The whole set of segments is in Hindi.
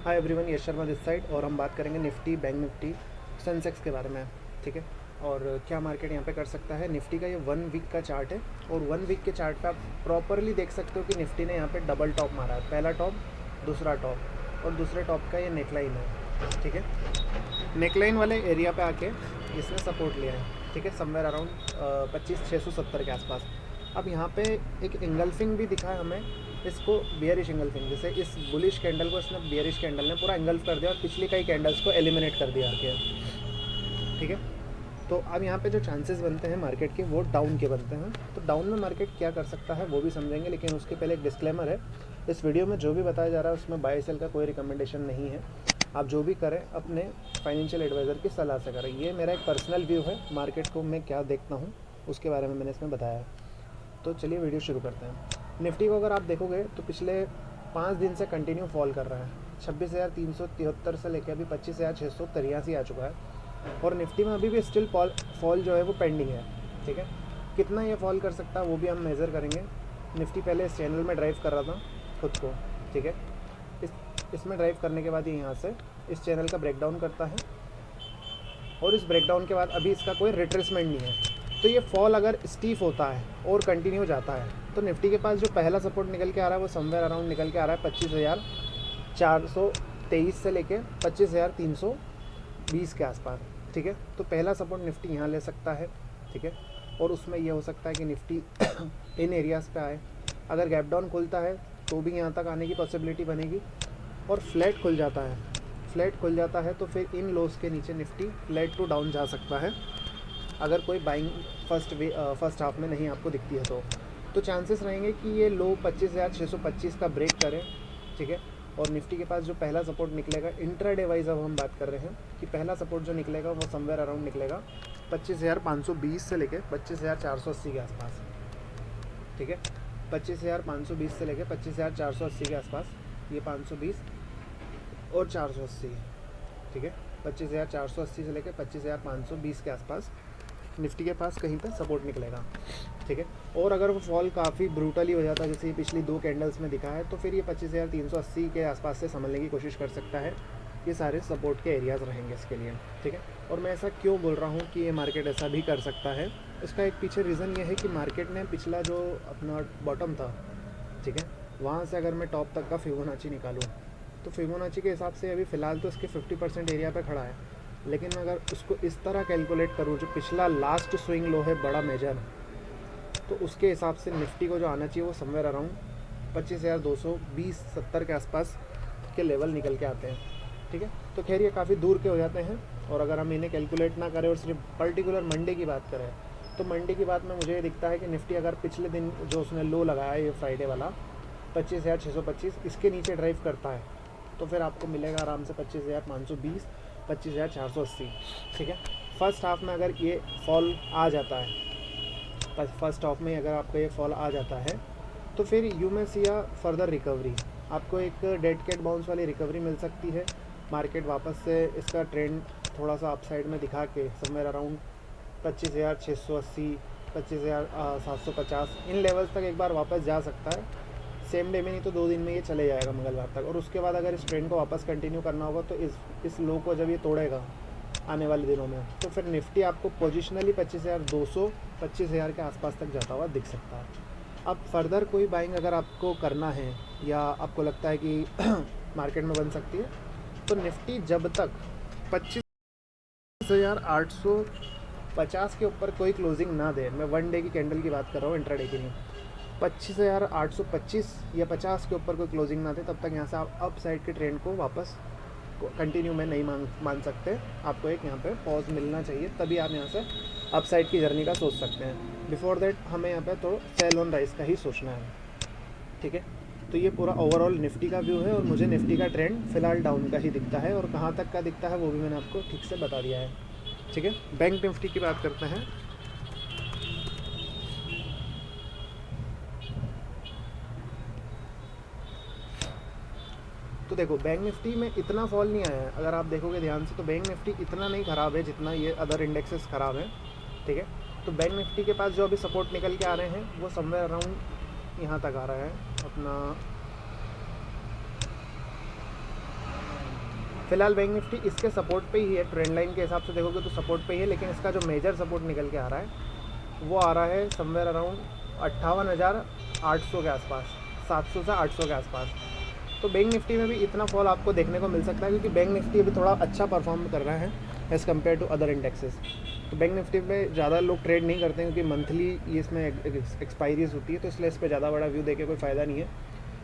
Hi everyone, Yash Sharma this side और हम बात करेंगे निफ्टी, बैंक निफ्टी, सेंसेक्स के बारे में। ठीक है। और क्या मार्केट यहाँ पे कर सकता है। निफ्टी का ये 1 वीक का चार्ट है और 1 वीक के चार्ट पे आप प्रॉपरली देख सकते हो कि निफ्टी ने यहाँ पे डबल टॉप मारा है। पहला टॉप, दूसरा टॉप और दूसरे टॉप का ये नेकलाइन है। ठीक है। नेकलाइन वाले एरिया पे आके इसने सपोर्ट लिया है। ठीक है, समवेयर अराउंड 25,670 के आसपास। अब यहाँ पे एक इंगल्फिंग भी दिखा है हमें, इसको बियरिश इंगल्फिंग, जैसे इस बुलिश कैंडल को इसने बियरिश कैंडल ने पूरा इंगल्फ कर दिया और पिछली कई कैंडल्स को एलिमिनेट कर दिया आके। ठीक है। तो अब यहाँ पे जो चांसेस बनते हैं मार्केट के वो डाउन के बनते हैं। तो डाउन में मार्केट क्या कर सकता है वो भी समझेंगे, लेकिन उसके पहले एक डिस्क्लेमर है। इस वीडियो में जो भी बताया जा रहा है उसमें बाय सेल का कोई रिकमेंडेशन नहीं है। आप जो भी करें अपने फाइनेंशियल एडवाइज़र की सलाह से करें। ये मेरा एक पर्सनल व्यू है, मार्केट को मैं क्या देखता हूँ उसके बारे में मैंने इसमें बताया है। तो चलिए वीडियो शुरू करते हैं। निफ्टी को अगर आप देखोगे तो पिछले 5 दिन से कंटिन्यू फॉल कर रहा है। 26,373 से लेकर अभी 25,683 आ चुका है और निफ्टी में अभी भी स्टिल फॉल जो है वो पेंडिंग है। ठीक है। कितना ये फॉल कर सकता है वो भी हम मेज़र करेंगे। निफ्टी पहले इस चैनल में ड्राइव कर रहा था खुद को। ठीक है। इसमें ड्राइव करने के बाद ये यहाँ से इस चैनल का ब्रेकडाउन करता है और इस ब्रेकडाउन के बाद अभी इसका कोई रिट्रेसमेंट नहीं है। तो ये फॉल अगर स्टीफ होता है और कंटिन्यू जाता है तो निफ्टी के पास जो पहला सपोर्ट निकल के आ रहा है वो समवेयर अराउंड निकल के आ रहा है 25,423 से लेके 25,320 के आसपास। ठीक है। तो पहला सपोर्ट निफ्टी यहाँ ले सकता है। ठीक है। और उसमें यह हो सकता है कि निफ्टी इन एरियाज़ पे आए। अगर गैप डाउन खुलता है तो भी यहाँ तक आने की पॉसिबिलिटी बनेगी और फ्लैट खुल जाता है तो फिर इन लोस के नीचे निफ्टी फ्लैट टू डाउन जा सकता है, अगर कोई बाइंग फर्स्ट हाफ में नहीं आपको दिखती है तो चांसेस रहेंगे कि ये लो 25,625 का ब्रेक करें। ठीक है। और निफ्टी के पास जो पहला सपोर्ट निकलेगा इंट्राडे वाइज, अब हम बात कर रहे हैं कि पहला सपोर्ट जो निकलेगा वो समवेयर अराउंड निकलेगा 25,520 से लेके 25,480 के आसपास। ठीक है। 25,520 से लेके 25,480 के आसपास, ये 520 और 480। ठीक है। 25,480 से लेकर 25,520 के आसपास निफ्टी के पास कहीं पे सपोर्ट निकलेगा। ठीक है। और अगर वो फॉल काफ़ी ब्रूटली हो जाता है जैसे ये पिछली 2 कैंडल्स में दिखा है तो फिर ये 25,380 के आसपास से संभलने की कोशिश कर सकता है। ये सारे सपोर्ट के एरियाज़ रहेंगे इसके लिए। ठीक है। और मैं ऐसा क्यों बोल रहा हूँ कि ये मार्केट ऐसा भी कर सकता है, इसका एक पीछे रीज़न ये है कि मार्केट ने पिछला जो अपना बॉटम था, ठीक है, वहाँ से अगर मैं टॉप तक का फिबोनाची निकालूँ तो फिबोनाची के हिसाब से अभी फ़िलहाल तो इसके 50% एरिया पे खड़ा है। लेकिन मैं अगर उसको इस तरह कैलकुलेट करूँ, जो पिछला लास्ट स्विंग लो है बड़ा मेजर, तो उसके हिसाब से निफ्टी को जो आना चाहिए वो समवेयर अराउंड 25,220-70 के आसपास के लेवल निकल के आते हैं। ठीक है। तो खैर ये काफ़ी दूर के हो जाते हैं और अगर हम इन्हें कैलकुलेट ना करें और सिर्फ पर्टिकुलर मंडे की बात करें तो मंडे की बात में मुझे ये दिखता है कि निफ्टी अगर पिछले दिन जो उसने लो लगाया है ये फ्राइडे वाला 25,625, इसके नीचे ड्राइव करता है तो फिर आपको मिलेगा आराम से 25,520, 25,480। ठीक है। फर्स्ट हाफ में अगर ये फॉल आ जाता है, फर्स्ट हाफ में अगर आपको ये फॉल आ जाता है तो फिर यू में सी या फर्दर रिकवरी, आपको एक डेड कैट बाउंस वाली रिकवरी मिल सकती है। मार्केट वापस से इसका ट्रेंड थोड़ा सा अपसाइड में दिखा के समवेयर अराउंड 25,680, 25,750 इन लेवल्स तक एक बार वापस जा सकता है। सेम डे में नहीं तो 2 दिन में ये चले जाएगा मंगलवार तक। और उसके बाद अगर इस ट्रेंड को वापस कंटिन्यू करना होगा तो इस लो को जब ये तोड़ेगा आने वाले दिनों में तो फिर निफ्टी आपको पोजिशनली 25,200, 25,000 के आसपास तक जाता हुआ दिख सकता है। अब फर्दर कोई बाइंग अगर आपको करना है या आपको लगता है कि मार्केट में बन सकती है तो निफ्टी जब तक 25,850 के ऊपर कोई क्लोजिंग ना दे, मैं 1 डे की कैंडल की बात कर रहा हूँ, इंट्राडे की नहीं, 25,825 या 50 के ऊपर कोई क्लोजिंग ना दे तब तक यहाँ से आप अप साइड के ट्रेंड को वापस कंटिन्यू में नहीं मान सकते। आपको एक यहाँ पे पॉज मिलना चाहिए, तभी आप यहाँ से अप साइड की जर्नी का सोच सकते हैं। बिफोर दैट हमें यहाँ पे तो सेल ऑन राइज का ही सोचना है। ठीक है। तो ये पूरा ओवरऑल निफ्टी का व्यू है और मुझे निफ्टी का ट्रेंड फ़िलहाल डाउन का ही दिखता है और कहाँ तक का दिखता है वो भी मैंने आपको ठीक से बता दिया है। ठीक है। बैंक निफ्टी की बात करते हैं। तो देखो बैंक निफ्टी में इतना फॉल नहीं आया है, अगर आप देखोगे ध्यान से तो बैंक निफ्टी इतना नहीं ख़राब है जितना ये अदर इंडेक्सेस ख़राब है। ठीक है। तो बैंक निफ्टी के पास जो अभी सपोर्ट निकल के आ रहे हैं वो समवेयर अराउंड यहाँ तक आ रहा है अपना फिलहाल बैंक निफ्टी इसके सपोर्ट पे ही है, ट्रेंड लाइन के हिसाब से देखोगे तो सपोर्ट पे ही है, लेकिन इसका जो मेजर सपोर्ट निकल के आ रहा है वो आ रहा है समवेयर अराउंड 58,800 के आसपास, 700 से 800 के आसपास। तो बैंक निफ्टी में भी इतना फॉल आपको देखने को मिल सकता है, क्योंकि बैंक निफ्टी अभी थोड़ा अच्छा परफॉर्म कर रहा है as compared to other indexes. तो बैंक निफ्टी में ज़्यादा लोग ट्रेड नहीं करते हैं, क्योंकि मंथली ये इसमें एक्सपायरीज होती है, तो इसलिए इस पर ज़्यादा बड़ा व्यू देके कोई फ़ायदा नहीं है।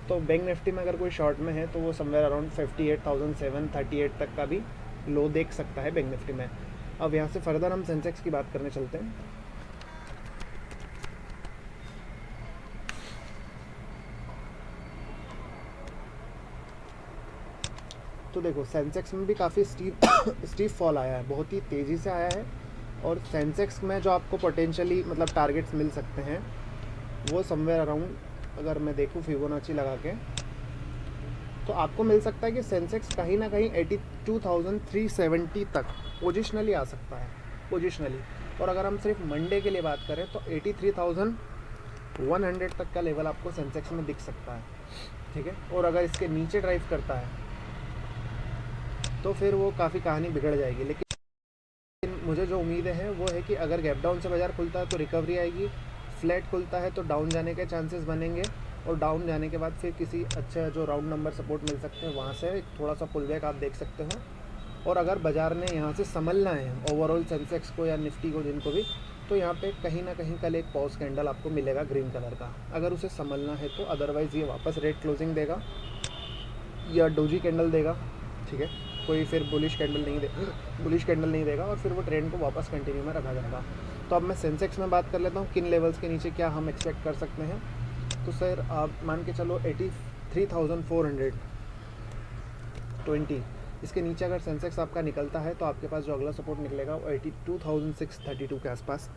तो बैंक निफ्टी में अगर कोई शॉर्ट में है तो वो समवेयर अराउंड 58,738 तक का भी लो देख सकता है बैंक निफ्टी में। अब यहाँ से फर्दर हम सेंसेक्स की बात करने चलते हैं। तो देखो सेंसेक्स में भी काफ़ी स्टीप फॉल आया है, बहुत ही तेज़ी से आया है। और सेंसेक्स में जो आपको पोटेंशियली मतलब टारगेट्स मिल सकते हैं वो समवेयर अराउंड, अगर मैं देखूँ फिबोनाची लगा के, तो आपको मिल सकता है कि सेंसेक्स कहीं ना कहीं 82,370 तक पोजिशनली आ सकता है, पोजिशनली। और अगर हम सिर्फ मंडे के लिए बात करें तो 83,100 तक का लेवल आपको सेंसेक्स में दिख सकता है, ठीक है। और अगर इसके नीचे ड्राइव करता है तो फिर वो काफ़ी कहानी बिगड़ जाएगी। लेकिन मुझे जो उम्मीदें हैं वो है कि अगर गैप डाउन से बाज़ार खुलता है तो रिकवरी आएगी, फ्लैट खुलता है तो डाउन जाने के चांसेस बनेंगे, और डाउन जाने के बाद फिर किसी अच्छा जो राउंड नंबर सपोर्ट मिल सकते हैं वहाँ से थोड़ा सा पुल बैक आप देख सकते हो। और अगर बाज़ार ने यहाँ से संभलना है ओवरऑल सेंसेक्स को या निफ्टी को, जिनको भी, तो यहाँ पे कहीं ना कहीं कल एक पॉज कैंडल आपको मिलेगा ग्रीन कलर का, अगर उसे संभलना है तो। अदरवाइज़ ये वापस रेड क्लोजिंग देगा या डोजी कैंडल देगा, ठीक है, कोई फिर बुलिश कैंडल नहीं देगा, और फिर वो ट्रेंड को वापस कंटिन्यू में रखा जाएगा। तो अब मैं सेंसेक्स में बात कर लेता हूँ, किन लेवल्स के नीचे क्या हम एक्सपेक्ट कर सकते हैं। तो सर आप मान के चलो 83,420, इसके नीचे अगर सेंसेक्स आपका निकलता है तो आपके पास जो अगला सपोर्ट निकलेगा वो 82,632 के आसपास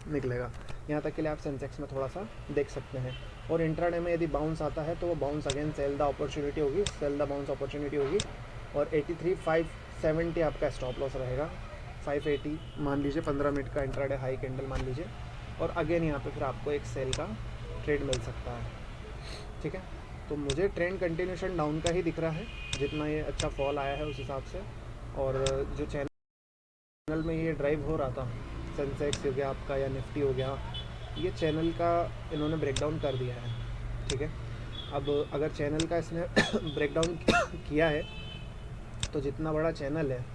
निकलेगा। यहाँ तक के लिए आप सेंसेक्स में थोड़ा सा देख सकते हैं। और इंट्राडे में यदि बाउंस आता है तो वो bounce again sell the opportunity होगी, सेल द बाउंस अपॉर्चुनिटी होगी। और 83,570 आपका स्टॉप लॉस रहेगा, 580 मान लीजिए 15 मिनट का इंट्राडे हाई कैंडल मान लीजिए। और अगेन यहाँ पे फिर आपको एक सेल का ट्रेड मिल सकता है, ठीक है। तो मुझे ट्रेंड कंटिन्यूशन डाउन का ही दिख रहा है, जितना ये अच्छा फॉल आया है उस हिसाब से। और जो चैनल में ये ड्राइव हो रहा था, सेंसेक्स हो गया आपका या निफ्टी हो गया, ये चैनल का इन्होंने ब्रेकडाउन कर दिया है, ठीक है। अब अगर चैनल का इसने ब्रेकडाउन किया है तो जितना बड़ा चैनल है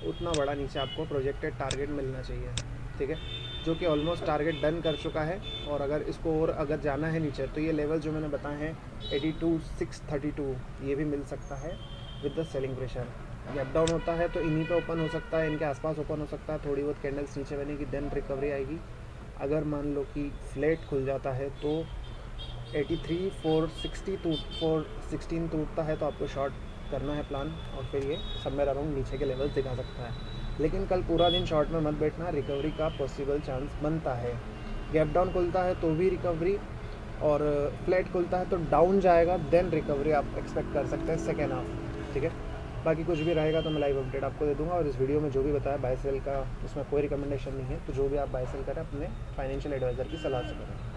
उतना बड़ा नीचे आपको प्रोजेक्टेड टारगेट मिलना चाहिए, ठीक है, जो कि ऑलमोस्ट टारगेट डन कर चुका है। और अगर इसको और अगर जाना है नीचे तो ये लेवल जो मैंने बताए हैं 82,632 ये भी मिल सकता है with the selling pressure. Gap down होता है तो इन्हीं पे ओपन हो सकता है, इनके आसपास ओपन हो सकता है, थोड़ी बहुत कैंडल्स नीचे बनेगी, देन रिकवरी आएगी। अगर मान लो कि फ्लैट खुल जाता है तो 83,416 टूटता है तो आपको शॉर्ट करना है प्लान, और फिर ये समवेयर अराउंड नीचे के लेवल्स दिखा सकता है। लेकिन कल पूरा दिन शॉर्ट में मत बैठना, रिकवरी का पॉसिबल चांस बनता है। गैप डाउन खुलता है तो भी रिकवरी, और फ्लैट खुलता है तो डाउन जाएगा, देन रिकवरी आप एक्सपेक्ट कर सकते हैं सेकेंड हाफ, ठीक है। बाकी कुछ भी रहेगा तो मैं लाइव अपडेट आपको दे दूंगा। और इस वीडियो में जो भी बताया बाय सेल का, उसमें कोई रिकमेंडेशन नहीं है, तो जो भी आप बाय सेल करें अपने फाइनेंशियल एडवाइज़र की सलाह से करें।